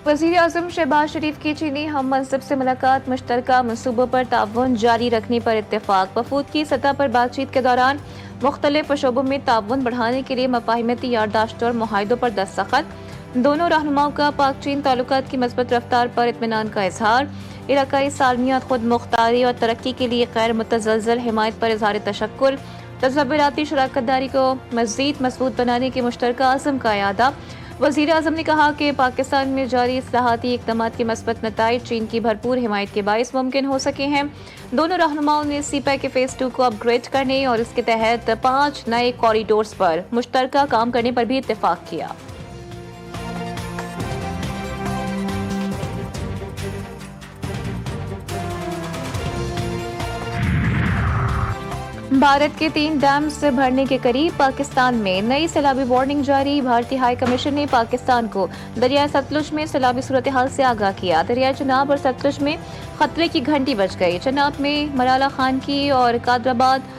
वज़ीर आज़म शहबाज शरीफ की चीनी हम मनसब से मुलाकात, मुश्तरका मनसूबों पर ताउन जारी रखने पर इत्तेफाक। वफूद की सतह पर बातचीत के दौरान मुख्तलिफ शोबों में ताउन बढ़ाने के लिए मफाहिमती यारदाश्त और मुआहिदों पर दस्तखत। दोनों रहनुमाओं का पाक चीन ताल्लुकात की मज़बूत रफ्तार पर इत्मीनान का इजहार। इलाकाई सालमियत, खुद मुख्तारी और तरक्की के लिए गैर मुतज़लज़ल हिमायत पर इजहार तशक्कुर। तज़व्वुराती शराकत दारी को मज़ीद मज़बूत बनाने के मुश्तरका अज़म का इआदा। वज़ीर आज़म ने कहा कि पाकिस्तान में जारी इस्लाहाती इक़दामात के मस्बत नताइज चीन की भरपूर हिमायत के बाइस मुमकिन हो सके हैं। दोनों रहनुमाओं ने सीपैक के फ़ेज़ 2 को अपग्रेड करने और इसके तहत 5 नए कॉरिडोर्स पर मुश्तरका काम करने पर भी इत्तेफाक किया। भारत के 3 डैम्स भरने के करीब, पाकिस्तान में नई सैलाबी वार्निंग जारी। भारतीय हाई कमीशन ने पाकिस्तान को दरिया सतलुज में सैलाबी सूरत हाल से आगाह किया। दरिया चनाब और सतलुज में खतरे की घंटी बज गई। चनाब में मलाला खान की और कादराबाद,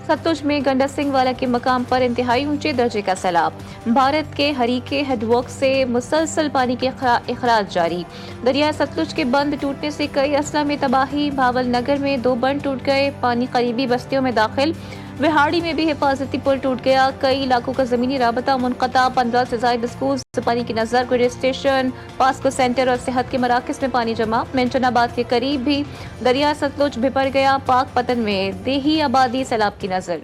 सतलुज में गंडा सिंह वाला के मकाम पर इंतहाई ऊंचे दर्जे का सैलाब। भारत के हरीके हेडवर्क से मुसलसल पानी के इखराज जारी। दरिया सतलुज के बंद टूटने से कई अजला में तबाही। भावल नगर में 2 बंद टूट गए, पानी करीबी बस्तियों में दाखिल। विहाड़ी में भी हिफाजती पुल टूट गया। कई इलाकों का ज़मीनी राबता मुनक़ता। 15 से ज़ायद स्कूल, पानी की नज़र, गुड स्टेशन, पास्को सेंटर और सेहत के मराकज़ में पानी जमा। मेंशनाबाद के करीब भी दरिया सतलुज बिपर गया। पाक पतन में देही आबादी सैलाब की नज़र।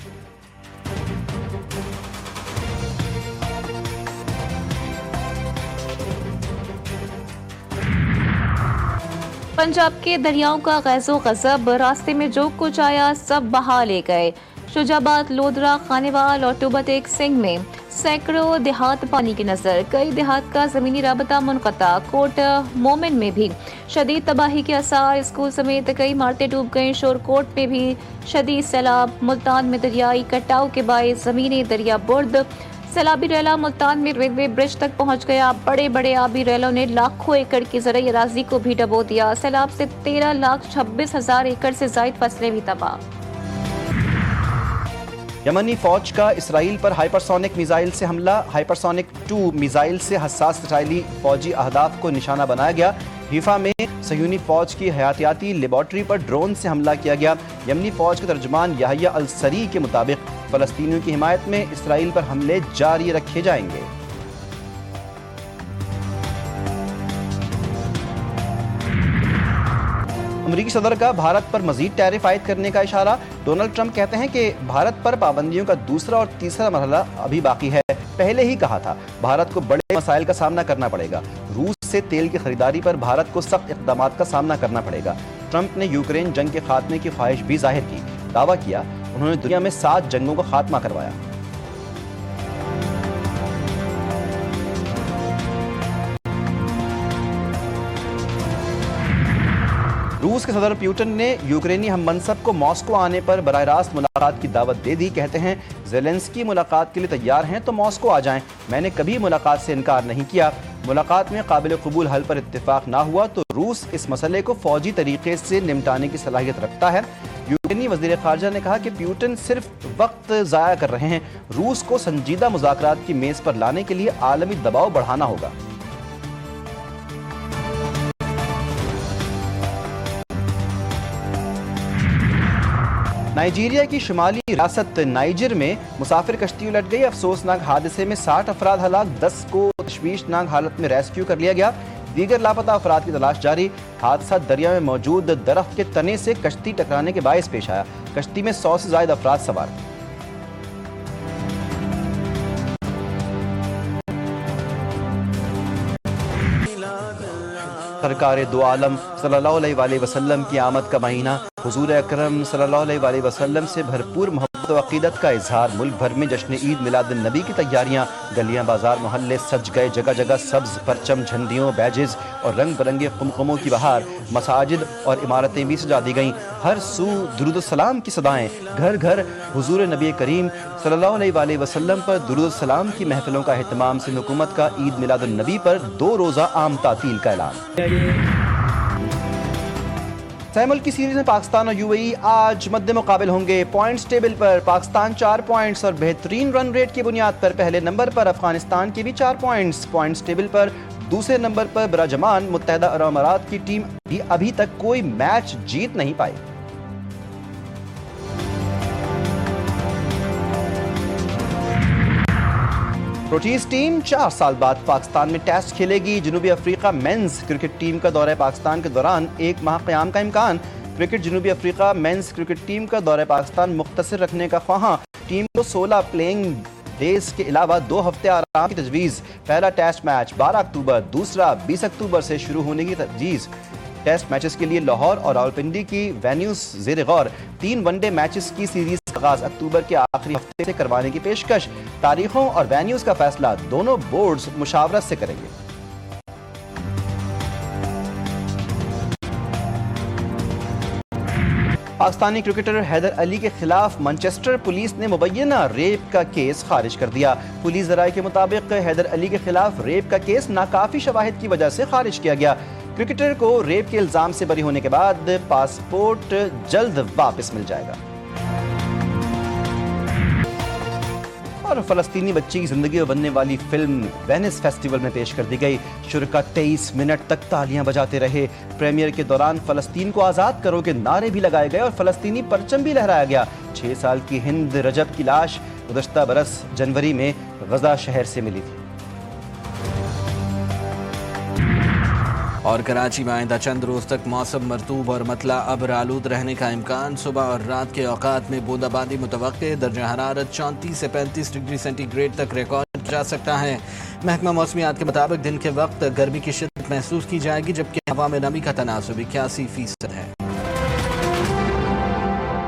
पंजाब के दरियाओं का गैज़ो गज़ब, रास्ते में जो कुछ आया सब बहा ले गए। शुजाबाद, लोधरा, खानेवाल और टुबटेक सिंह में सैकड़ों देहात पानी की नज़र। कई देहात का ज़मीनी राबता मुनक़ता। कोट मोमिन में भी शदीद तबाही के आसार। स्कूल समेत कई इमारतें डूब गईं। शोरकोट में भी शदीद सैलाब। मुल्तान में दरियाई कटाव के बायस ज़मीनी दरिया बुर्द। सैलाबी रेला मुल्तान में रेलवे ब्रिज तक पहुंच गया। बड़े बड़े आबी रेलों ने लाखों एकड़ की ज़रई अराज़ी को भी डबो दिया। सैलाब से 13,26,000 एकड़ से ज़ायद फसलें भी तबाह। यमनी फौज का इसराइल पर हाइपरसोनिक मिसाइल से हमला। हाइपरसोनिक 2 मिसाइल से हसास इसराइली फौजी अहदाफ को निशाना बनाया गया। हीफा में सयूनी फौज की हयातियाती लेबॉर्ट्री पर ड्रोन से हमला किया गया। यमनी फौज के तर्जुमान याहिया अल सरी के मुताबिक फलस्तीनियों की हिमायत में इसराइल पर हमले जारी रखे जाएंगे। अमरीकी सदर का भारत पर मजीद टैरिफ आयद करने का इशारा। डोनाल्ड ट्रंप कहते हैं कि भारत पर पाबंदियों का दूसरा और तीसरा मरहला अभी बाकी है। पहले ही कहा था भारत को बड़े मसाइल का सामना करना पड़ेगा। रूस से तेल की खरीदारी पर भारत को सख्त इक़दामात का सामना करना पड़ेगा। ट्रंप ने यूक्रेन जंग के खात्मे की ख्वाहिश भी जाहिर की। दावा किया उन्होंने दुनिया में 7 जंगों का खात्मा करवाया। रूस के सदर प्यूटन ने यूक्रेनी हम मनसब को मॉस्को आने पर बराह रास्त मुलाकात की दावत दे दी। कहते हैं ज़ेलेंस्की मुलाकात के लिए तैयार हैं तो मॉस्को आ जाएं। मैंने कभी मुलाकात से इनकार नहीं किया। मुलाकात में काबिल कबूल हल पर इत्तेफाक ना हुआ तो रूस इस मसले को फौजी तरीके से निपटाने की सलाहियत रखता है। यूक्रेनी वज़ीर ख़ारजा ने कहा कि प्यूटन सिर्फ वक्त ज़ाया कर रहे हैं। रूस को संजीदा मुज़ाकरात की मेज़ पर लाने के लिए आलमी दबाव बढ़ाना होगा। नाइजीरिया की शुमाली रियासत नाइजर में मुसाफिर कश्ती उलट गई। अफसोसनाक हादसे में 60 अफराद हलाक, 10 को तशवीशनाक हालत में रेस्क्यू कर लिया गया। दीगर लापता अफराद की तलाश जारी। हादसा दरिया में मौजूद दरख्त के तने से कश्ती टकराने के बायस पेश आया। कश्ती में 100 से ज़ायद अफराद सवार। सरकार दो आलम सल्लल्लाहु अलैहि वसल्लम की आमद का महीना। हुजूर अकरम सल्लल्लाहु अलैहि वसल्लम से भरपूर मोहब्बत व अक़ीदत का इजहार। मुल्क भर में जश्न ईद मिलाद नबी की तैयारियां। गलियां, बाजार, मोहल्ले सज गए। जगह जगह सब्ज परचम, झंडियों, बैजेज और रंग बिरंगे कुमकुमों की बहार। मसाजिद और इमारतें भी सजा दी गईं। हर सू दुरूद सलाम की सदाएं। घर घर हुजूर नबी करीम सल्लल्लाहु अलैहि वसल्लम पर दुरूद सलाम की महफिलों का एहतमाम से हुकूमत का ईद मिलाद नबी पर 2 रोज़ा आम तातील का ऐलान। सैमुल की सीरीज में पाकिस्तान और यूएई आज मद्दे मुकाबिल होंगे। पॉइंट्स टेबल पर पाकिस्तान 4 पॉइंट्स और बेहतरीन रन रेट की बुनियाद पर पहले नंबर पर। अफगानिस्तान के भी 4 पॉइंट्स। पॉइंट्स टेबल पर دوسرے نمبر پر براجمان متحدہ عرب امارات کی ٹیم بھی ابھی تک کوئی میچ جیت نہیں پائی۔ پروٹیز ٹیم 4 سال بعد پاکستان میں ٹیسٹ کھیلے گی۔ جنوبی افریقہ مینز کرکٹ ٹیم کا دورہ پاکستان کے دوران 1 ماہ قیام کا امکان۔ کرکٹ جنوبی افریقہ مینز کرکٹ ٹیم کا دورہ پاکستان مختصر رکھنے کا خواہاں، ٹیم کو 16 پلینگ ڈیز کے علاوہ 2 ہفتے آرام کی تجویز۔ پہلا ٹیسٹ میچ 12 اکتوبر، دوسرا 20 اکتوبر سے شروع ہونے کی تجویز۔ ٹیسٹ میچز کے لیے لاہور اور راولپنڈی کی وینیوز زیر غور۔ 3 ون ڈے میچز کی سیریز کا آغاز اکتوبر کے آخری ہفتے سے کروانے کی پیشکش۔ تاریخوں اور وینیوز کا فیصلہ دونوں بورڈز مشاورت سے کریں گے۔ پاکستانی کرکٹر حیدر علی کے خلاف مانچسٹر پولیس نے مبینہ ریپ کا کیس خارج کر دیا۔ پولیس ذرائع کے مطابق حیدر علی کے خلاف ریپ کا کیس ناکافی شواہد کی وجہ سے خارج کیا گیا۔ کرکٹر کو ریپ کے الزام سے بری ہونے کے بعد پاسپورٹ جلد واپس مل جائے گا۔ اور فلسطینی بچی کی زندگی میں بننے والی فلم وینس فیسٹیول میں پیش کر دی گئی۔ شرکاء 23 منٹ تک تالیاں بجاتے رہے۔ پریمیئر کے دوران فلسطین کو آزاد کرو کے نعرے بھی لگائے گئے اور فلسطینی پرچم بھی لہرایا گیا۔ 6 سال کی ہند رجب کی لاش گزشتہ برس جنوری میں غزہ شہر سے ملی تھی۔ اور کراچی میں آئندہ چند روز تک موسم مرطوب اور مطلع ابر آلود رہنے کا امکان۔ صبح اور رات کے اوقات میں بوندا باندی متوقع۔ درجہ حرارت 34 سے 35 ڈگری سینٹی گریڈ تک ریکارڈ جا سکتا ہے۔ محکمہ موسمیات کے مطابق دن کے وقت گرمی کی شدت محسوس کی جائے گی، جبکہ ہوا میں نمی کا تناسب 81% ہے۔